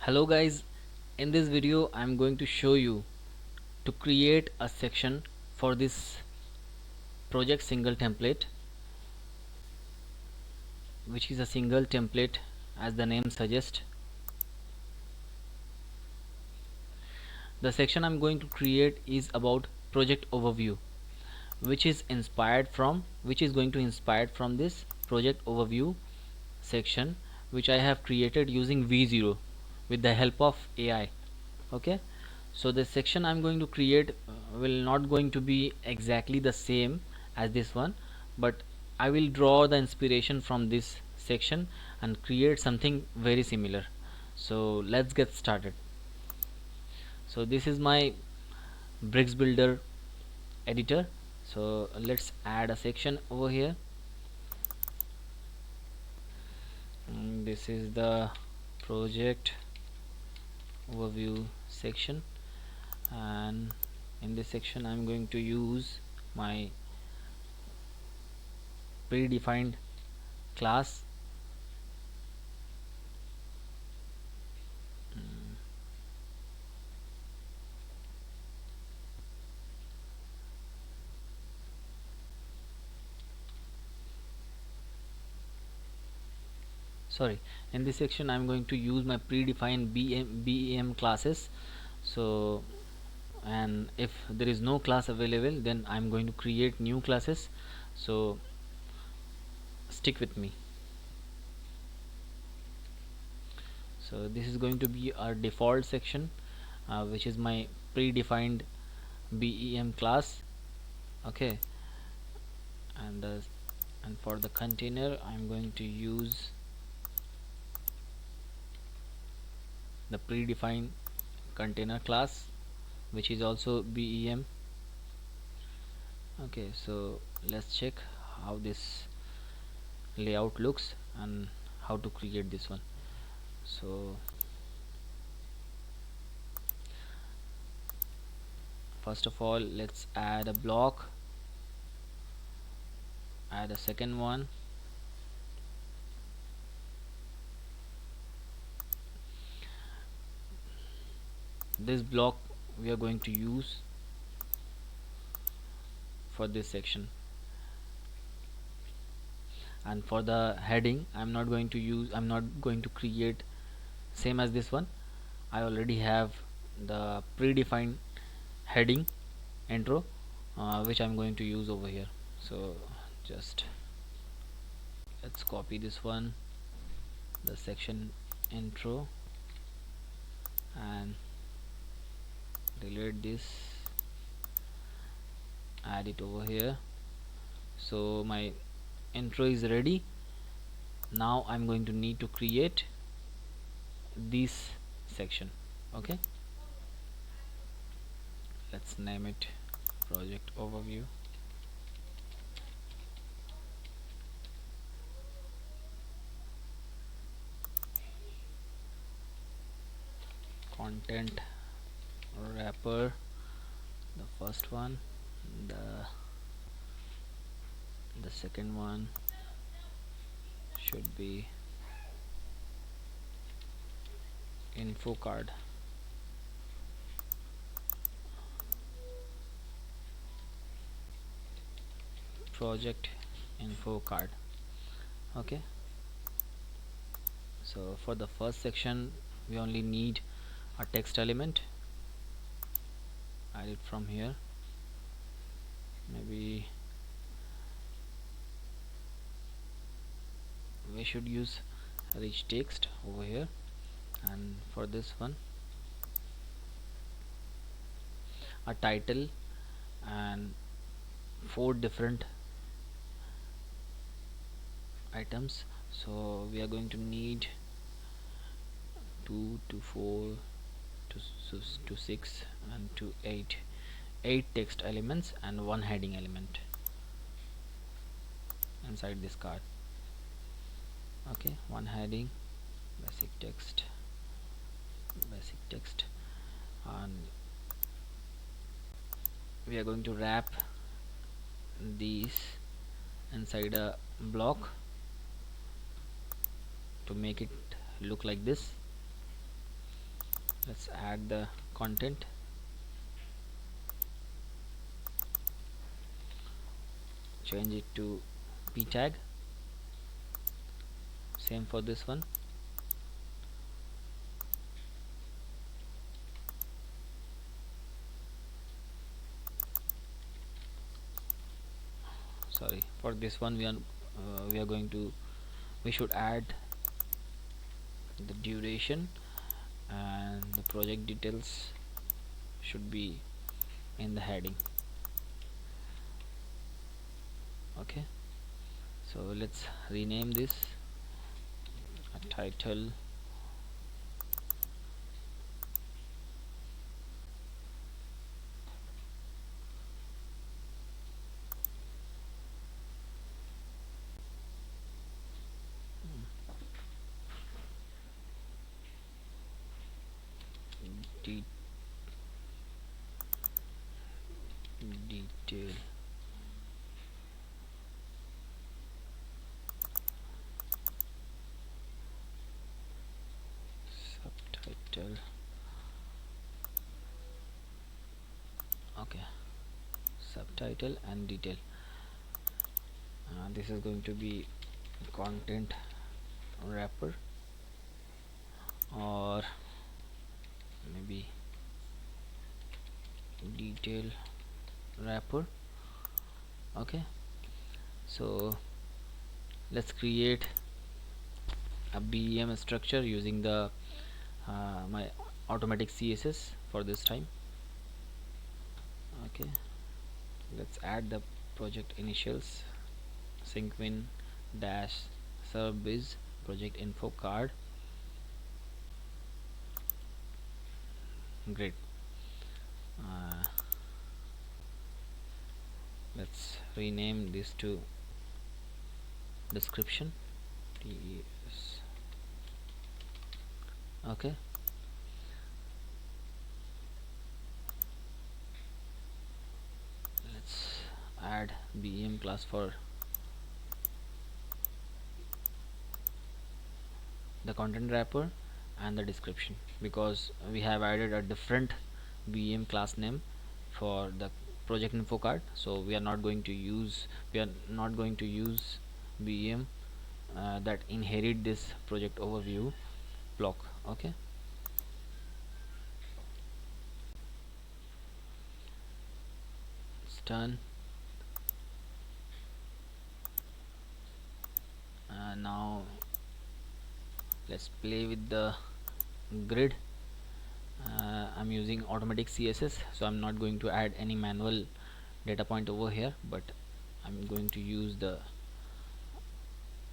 Hello guys, in this video I'm going to show you to create a section for this project single template, which is a single template as the name suggests. The section I'm going to create is about project overview, which is going to inspired from this project overview section, which I have created using V0 with the help of AI. Okay, so the section I'm going to create will not going to be exactly the same as this one, but I will draw the inspiration from this section and create something very similar. So let's get started. So this is my Bricks Builder editor. So let's add a section over here. This is the project overview section, and in this section I'm going to use my predefined class. Sorry, in this section I'm going to use my predefined BEM classes. So, and if there is no class available, then I'm going to create new classes. So stick with me. So this is going to be our default section, which is my predefined BEM class. Okay, and and for the container I'm going to use the predefined container class, which is also BEM. Okay, so let's check how this layout looks and how to create this one. So first of all, let's add a block, add a second one, this block we are going to use for this section. And for the heading, I'm not going to create same as this one. I already have the predefined heading intro, which I'm going to use over here. So just let's copy this one, the section intro, and delete this, add it over here. So my intro is ready. Now I'm going to need to create this section. Okay, let's name it project overview. Content wrapper, the first one, the second one should be info card. Project info card. Okay, so for the first section we only need a text element. Add it from here. Maybe we should use rich text over here. And for this one, a title and 4 different items. So we are going to need 2 to 4 to 6 and to 8 text elements and 1 heading element inside this card. Okay, 1 heading, basic text, and we are going to wrap these inside a block to make it look like this. Let's add the content. Change it to p tag. Same for this one. Sorry, for this one we are going to, we should add the duration, and the project details should be in the heading. Okay, so let's rename this a title de detail subtitle. Okay, subtitle and detail. This is going to be content wrapper, or maybe detail wrapper. Okay, so let's create a BEM structure using the my automatic CSS for this time. Okay, let's add the project initials, syncwin dash ServBiz project info card. Great. Let's rename this to description. Okay, let's add BEM class for the content wrapper and the description, because we have added a different BEM class name for the project info card, so we are not going to use BEM that inherit this project overview block. Okay, it's done. Now let's play with the grid. I'm using automatic CSS, so I'm not going to add any manual data point over here, but I'm going to use the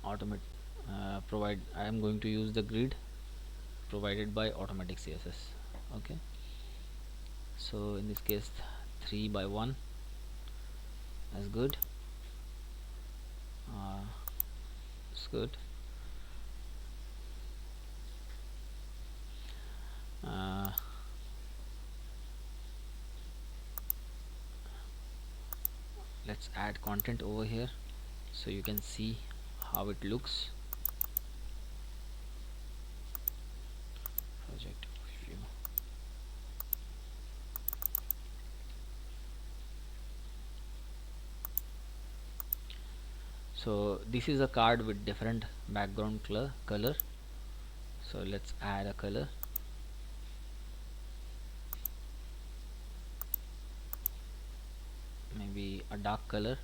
I'm going to use the grid provided by automatic CSS. Okay, so in this case 3 by 1 is good. It's good. Let's add content over here so you can see how it looks. Project view. So this is a card with different background color. So let's add a color. Maybe a dark color.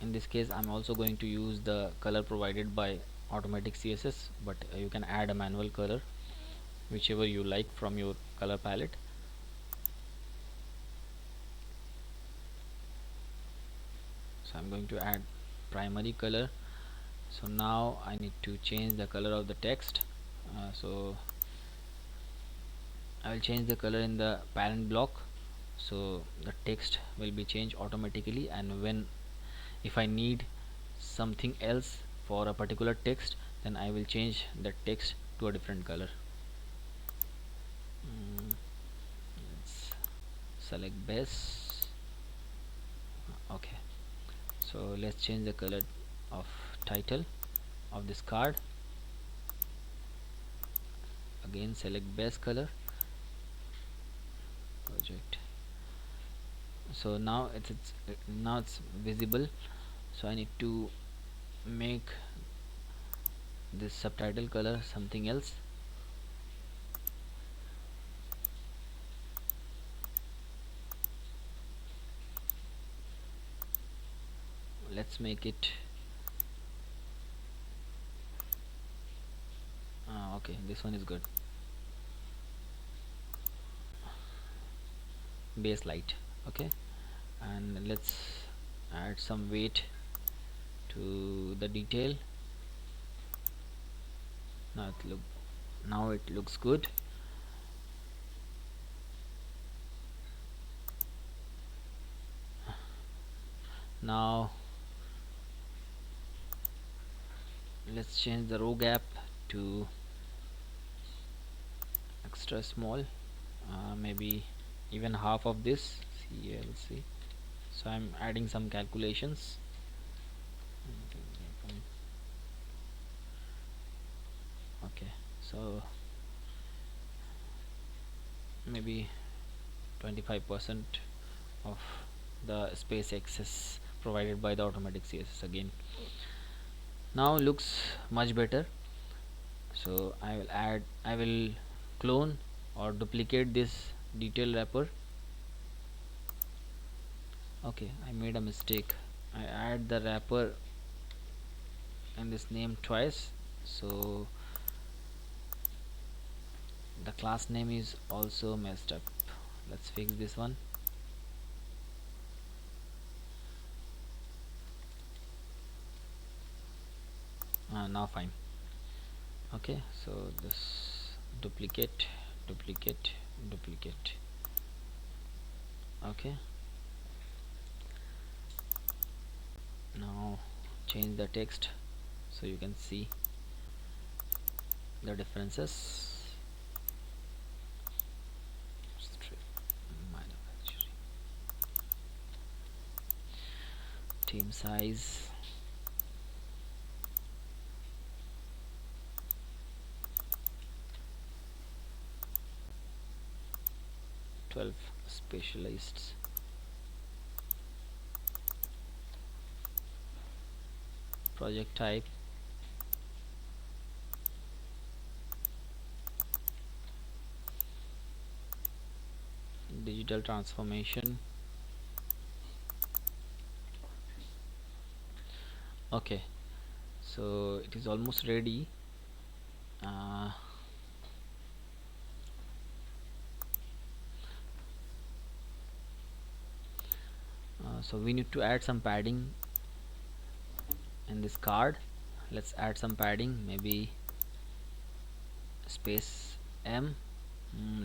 In this case I'm also going to use the color provided by automatic CSS, but you can add a manual color whichever you like from your color palette. So I'm going to add primary color. So now I need to change the color of the text. So I will change the color in the parent block, so the text will be changed automatically, and if I need something else for a particular text, then I will change the text to a different color. Let's select base. Okay, so let's change the color of title of this card. again select base color project. So now it's visible. So I need to make this subtitle color something else. Let's make it okay, this one is good. Base light. Okay, and let's add some weight to the detail. Now it looks good. Now let's change the row gap to extra small, maybe even half of this CLC. So I'm adding some calculations. Okay, so maybe 25% of the space access provided by the automatic CSS again. Now looks much better. So I will clone or duplicate this detail wrapper. Okay, I made a mistake. I add the wrapper and this name twice, so the class name is also messed up. Let's fix this one. Now fine. Okay, so this duplicate. Okay, now change the text so you can see the differences. Manufacturing team size, specialists. Project type, digital transformation. Okay, so it is almost ready. So we need to add some padding in this card. Let's add some padding, maybe space M.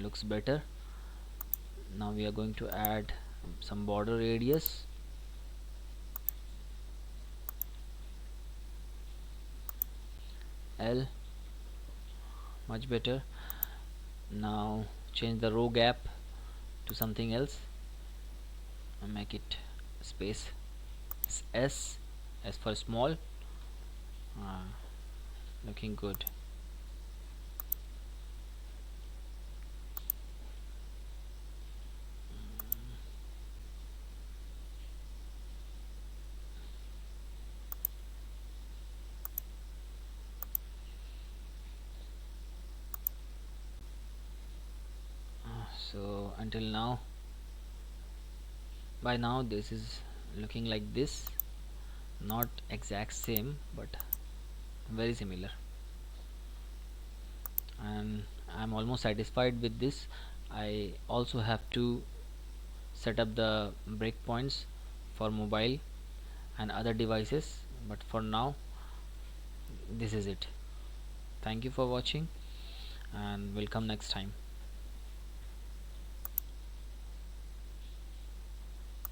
Looks better. Now we are going to add some border radius. L, much better. Now change the row gap to something else and make it space S for small. Looking good. So until now, by now this is looking like this, not exact same but very similar, and I'm almost satisfied with this. I also have to set up the breakpoints for mobile and other devices, but for now this is it. Thank you for watching and we'll come next time.